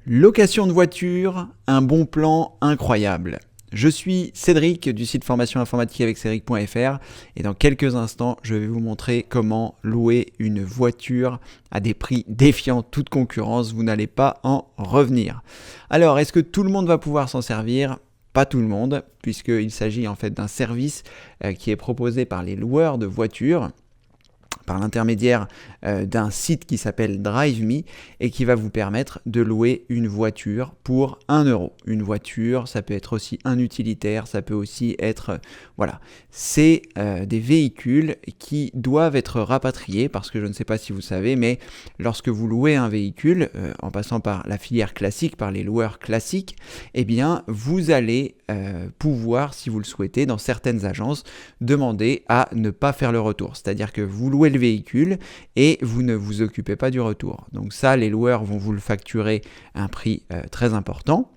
Location de voiture, un bon plan incroyable. Je suis Cédric du site formation informatique avec Cédric.fr et dans quelques instants, je vais vous montrer comment louer une voiture à des prix défiant toute concurrence. Vous n'allez pas en revenir. Alors, est-ce que tout le monde va pouvoir s'en servir ? Pas tout le monde, puisqu'il s'agit en fait d'un service qui est proposé par les loueurs de voitures, par l'intermédiaire d'un site qui s'appelle DriveMe et qui va vous permettre de louer une voiture pour 1 euro. Une voiture, ça peut être aussi un utilitaire, ça peut aussi être... voilà, c'est des véhicules qui doivent être rapatriés parce que je ne sais pas si vous savez, mais lorsque vous louez un véhicule, en passant par la filière classique, par les loueurs classiques, eh bien, vous allez pouvoir, si vous le souhaitez, dans certaines agences, demander à ne pas faire le retour. C'est-à-dire que vous louez le véhicule et vous ne vous occupez pas du retour. Donc ça, les loueurs vont vous le facturer à un prix très important.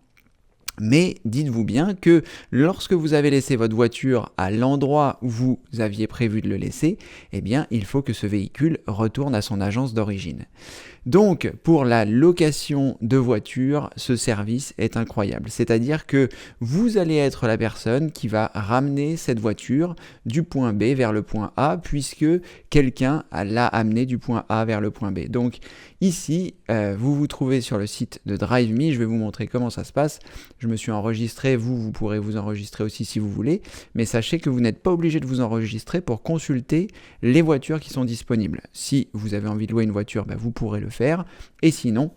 Mais dites-vous bien que lorsque vous avez laissé votre voiture à l'endroit où vous aviez prévu de le laisser, eh bien, il faut que ce véhicule retourne à son agence d'origine. Donc, pour la location de voiture, ce service est incroyable. C'est-à-dire que vous allez être la personne qui va ramener cette voiture du point B vers le point A, puisque quelqu'un l'a amené du point A vers le point B. Donc, ici, vous vous trouvez sur le site de DriveMe. Je vais vous montrer comment ça se passe. Je me suis enregistré. Vous pourrez vous enregistrer aussi si vous voulez. Mais sachez que vous n'êtes pas obligé de vous enregistrer pour consulter les voitures qui sont disponibles. Si vous avez envie de louer une voiture, vous pourrez le faire, et sinon,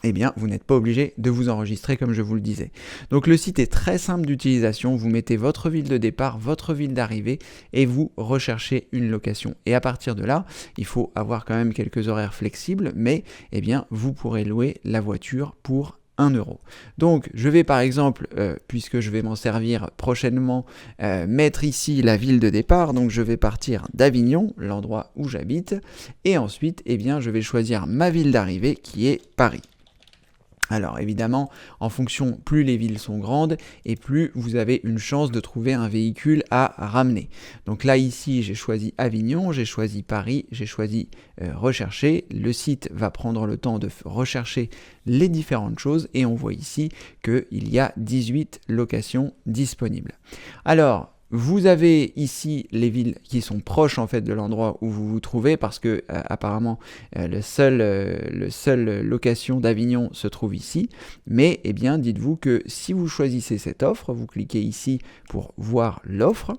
eh bien, vous n'êtes pas obligé de vous enregistrer comme je vous le disais. Donc le site est très simple d'utilisation, vous mettez votre ville de départ, votre ville d'arrivée et vous recherchez une location. Et à partir de là, il faut avoir quand même quelques horaires flexibles, mais eh bien, vous pourrez louer la voiture pour 1 euro. Donc je vais par exemple, puisque je vais m'en servir prochainement, mettre ici la ville de départ. Donc je vais partir d'Avignon, l'endroit où j'habite, et ensuite eh bien, je vais choisir ma ville d'arrivée qui est Paris. Alors évidemment, en fonction, plus les villes sont grandes et plus vous avez une chance de trouver un véhicule à ramener. Donc là ici, j'ai choisi Avignon, j'ai choisi Paris, j'ai choisi rechercher. Le site va prendre le temps de rechercher les différentes choses et on voit ici qu'il y a 18 locations disponibles. Alors, vous avez ici les villes qui sont proches en fait de l'endroit où vous vous trouvez parce que apparemment le seul location d'Avignon se trouve ici. Mais eh bien dites-vous que si vous choisissez cette offre, vous cliquez ici pour voir l'offre.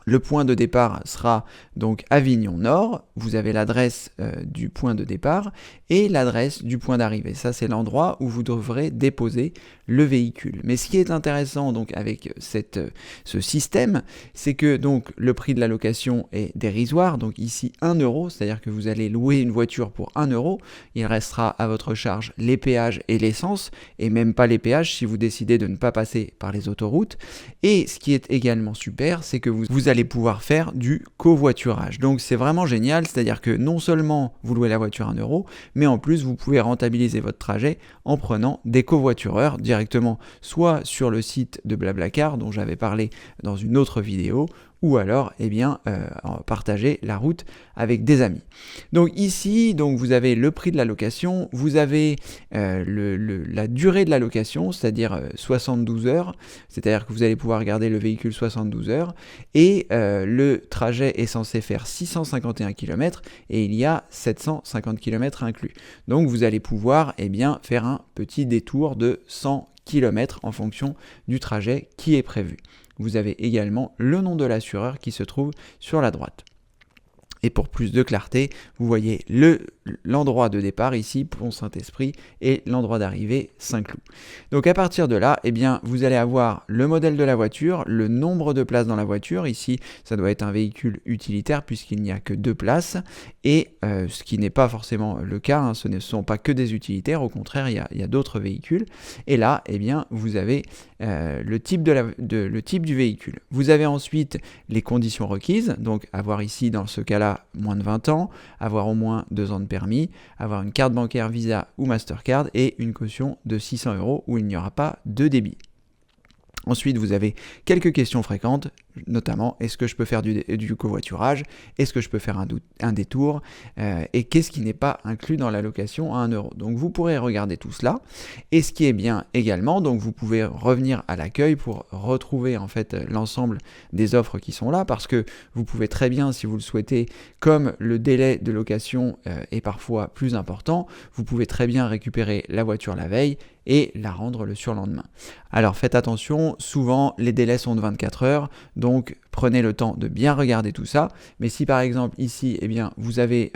Le point de départ sera donc Avignon Nord, vous avez l'adresse du point de départ et l'adresse du point d'arrivée. Ça, c'est l'endroit où vous devrez déposer le véhicule. Mais ce qui est intéressant donc avec ce système, c'est que donc le prix de la location est dérisoire, donc ici 1 euro, c'est-à-dire que vous allez louer une voiture pour 1 euro, il restera à votre charge les péages et l'essence, et même pas les péages si vous décidez de ne pas passer par les autoroutes. Et ce qui est également super, c'est que vous allez pouvoir faire du covoiturage. Donc c'est vraiment génial, c'est-à-dire que non seulement vous louez la voiture à 1 euro, mais en plus vous pouvez rentabiliser votre trajet en prenant des covoitureurs directement soit sur le site de Blablacar dont j'avais parlé dans une autre vidéo, ou alors eh bien, partager la route avec des amis. Donc ici, donc, vous avez le prix de la location, vous avez la durée de la location, c'est-à-dire 72 heures, c'est-à-dire que vous allez pouvoir garder le véhicule 72 heures, et le trajet est censé faire 651 km, et il y a 750 km inclus. Donc vous allez pouvoir eh bien, faire un petit détour de 100 km en fonction du trajet qui est prévu. Vous avez également le nom de l'assureur qui se trouve sur la droite. Et pour plus de clarté, vous voyez l'endroit de départ ici, Pont Saint-Esprit, et l'endroit d'arrivée, Saint-Cloud. Donc à partir de là, eh bien, vous allez avoir le modèle de la voiture, le nombre de places dans la voiture. Ici, ça doit être un véhicule utilitaire puisqu'il n'y a que 2 places. Et ce qui n'est pas forcément le cas, ce ne sont pas que des utilitaires, au contraire, il y a d'autres véhicules. Et là, eh bien, vous avez le type du véhicule. Vous avez ensuite les conditions requises, donc avoir ici, dans ce cas-là, moins de 20 ans, avoir au moins 2 ans de permis, avoir une carte bancaire Visa ou Mastercard et une caution de 600 € où il n'y aura pas de débit. Ensuite, vous avez quelques questions fréquentes. notamment, est-ce que je peux faire du covoiturage, est-ce que je peux faire un détour, et qu'est-ce qui n'est pas inclus dans la location à 1 euro. Donc vous pourrez regarder tout cela. Et ce qui est bien également, donc vous pouvez revenir à l'accueil pour retrouver en fait l'ensemble des offres qui sont là, parce que vous pouvez très bien, si vous le souhaitez, comme le délai de location est parfois plus important, vous pouvez très bien récupérer la voiture la veille et la rendre le surlendemain. Alors faites attention, souvent les délais sont de 24 heures, donc prenez le temps de bien regarder tout ça. Mais si par exemple ici, eh bien, vous avez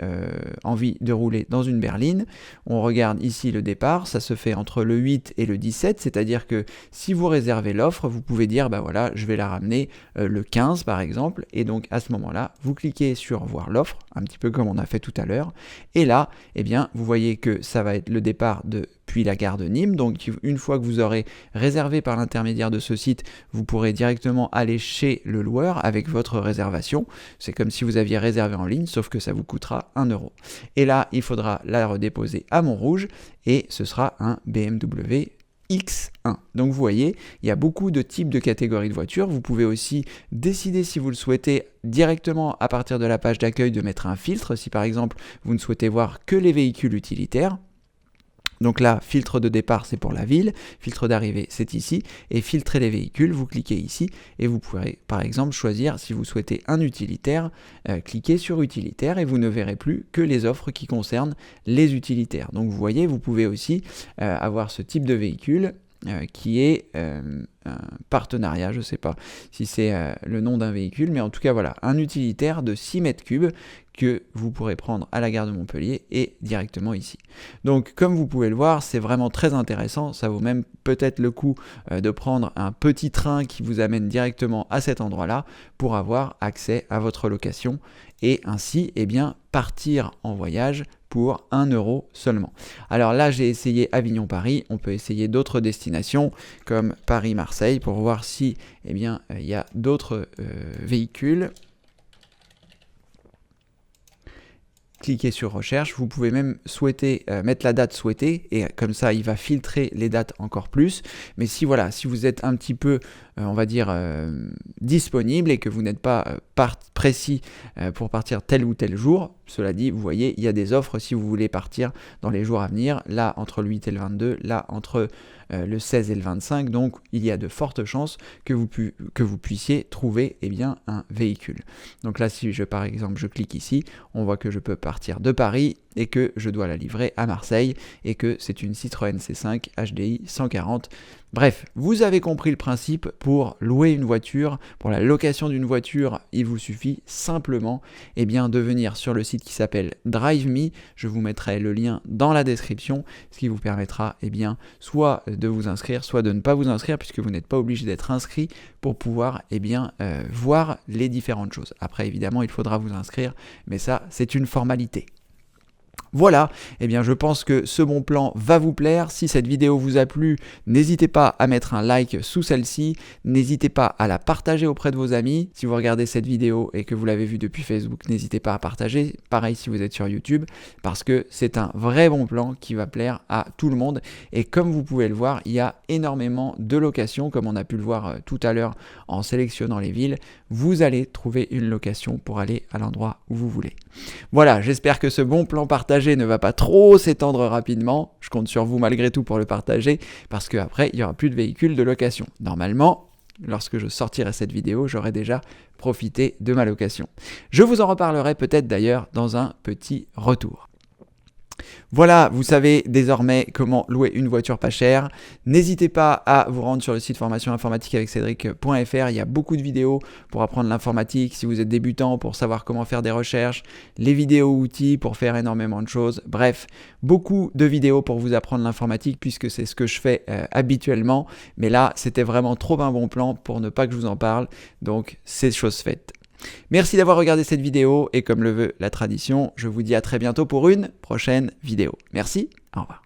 envie de rouler dans une berline, on regarde ici le départ, ça se fait entre le 8 et le 17, c'est-à-dire que si vous réservez l'offre, vous pouvez dire, bah voilà, je vais la ramener le 15 par exemple, et donc à ce moment-là, vous cliquez sur voir l'offre, un petit peu comme on a fait tout à l'heure, et là, eh bien, vous voyez que ça va être le départ depuis la gare de Nîmes. Donc une fois que vous aurez réservé par l'intermédiaire de ce site, vous pourrez directement aller chez le loueur avec votre réservation. C'est comme si vous aviez réservé en ligne, sauf que ça vous coûtera 1 euro. Et là, il faudra la redéposer à Montrouge et ce sera un BMW X1. Donc vous voyez, il y a beaucoup de types de catégories de voitures. Vous pouvez aussi décider, si vous le souhaitez, directement à partir de la page d'accueil de mettre un filtre. Si par exemple, vous ne souhaitez voir que les véhicules utilitaires, donc là, filtre de départ, c'est pour la ville, filtre d'arrivée, c'est ici, et filtrer les véhicules, vous cliquez ici, et vous pourrez par exemple choisir, si vous souhaitez un utilitaire, cliquez sur utilitaire, et vous ne verrez plus que les offres qui concernent les utilitaires. Donc vous voyez, vous pouvez aussi avoir ce type de véhicule, qui est un partenariat, je ne sais pas si c'est le nom d'un véhicule, mais en tout cas voilà, un utilitaire de 6 mètres cubes que vous pourrez prendre à la gare de Montpellier et directement ici. Donc comme vous pouvez le voir, c'est vraiment très intéressant, ça vaut même peut-être le coup de prendre un petit train qui vous amène directement à cet endroit-là pour avoir accès à votre location et ainsi eh bien, partir en voyage pour 1 euro seulement. Alors là, j'ai essayé Avignon-Paris, on peut essayer d'autres destinations comme Paris-Marseille pour voir si eh bien, il y a d'autres véhicules. Cliquez sur recherche, vous pouvez même souhaiter mettre la date souhaitée et comme ça il va filtrer les dates encore plus. Mais si voilà, si vous êtes un petit peu on va dire disponible et que vous n'êtes pas précis pour partir tel ou tel jour, cela dit, vous voyez, il y a des offres si vous voulez partir dans les jours à venir, là entre le 8 et le 22, là entre le 16 et le 25, donc il y a de fortes chances que vous puissiez trouver eh bien, un véhicule. Donc là, si par exemple je clique ici, on voit que je peux partir de Paris et que je dois la livrer à Marseille et que c'est une Citroën C5 HDI 140. Bref, vous avez compris le principe. Pour louer une voiture, pour la location d'une voiture, il vous suffit simplement eh bien, de venir sur le site qui s'appelle DriveMe. Je vous mettrai le lien dans la description, ce qui vous permettra eh bien, soit de vous inscrire, soit de ne pas vous inscrire, puisque vous n'êtes pas obligé d'être inscrit pour pouvoir eh bien, voir les différentes choses. Après, évidemment, il faudra vous inscrire, mais ça, c'est une formalité. Voilà, eh bien je pense que ce bon plan va vous plaire. Si cette vidéo vous a plu, n'hésitez pas à mettre un like sous celle-ci, n'hésitez pas à la partager auprès de vos amis. Si vous regardez cette vidéo et que vous l'avez vue depuis Facebook, n'hésitez pas à partager. Pareil si vous êtes sur YouTube, parce que c'est un vrai bon plan qui va plaire à tout le monde. Et comme vous pouvez le voir, il y a énormément de locations, comme on a pu le voir tout à l'heure en sélectionnant les villes. Vous allez trouver une location pour aller à l'endroit où vous voulez. Voilà, j'espère que ce bon plan partagé ne va pas trop s'étendre rapidement. Je compte sur vous malgré tout pour le partager parce qu'après, il n'y aura plus de véhicules de location. Normalement, lorsque je sortirai cette vidéo, j'aurai déjà profité de ma location. Je vous en reparlerai peut-être d'ailleurs dans un petit retour. Voilà, vous savez désormais comment louer une voiture pas chère. N'hésitez pas à vous rendre sur le site formation informatique avec Cédric.fr. Il y a beaucoup de vidéos pour apprendre l'informatique. Si vous êtes débutant, pour savoir comment faire des recherches, les vidéos outils pour faire énormément de choses. Bref, beaucoup de vidéos pour vous apprendre l'informatique puisque c'est ce que je fais habituellement. Mais là, c'était vraiment trop un bon plan pour ne pas que je vous en parle. Donc, c'est chose faite. Merci d'avoir regardé cette vidéo et comme le veut la tradition, je vous dis à très bientôt pour une prochaine vidéo. Merci, au revoir.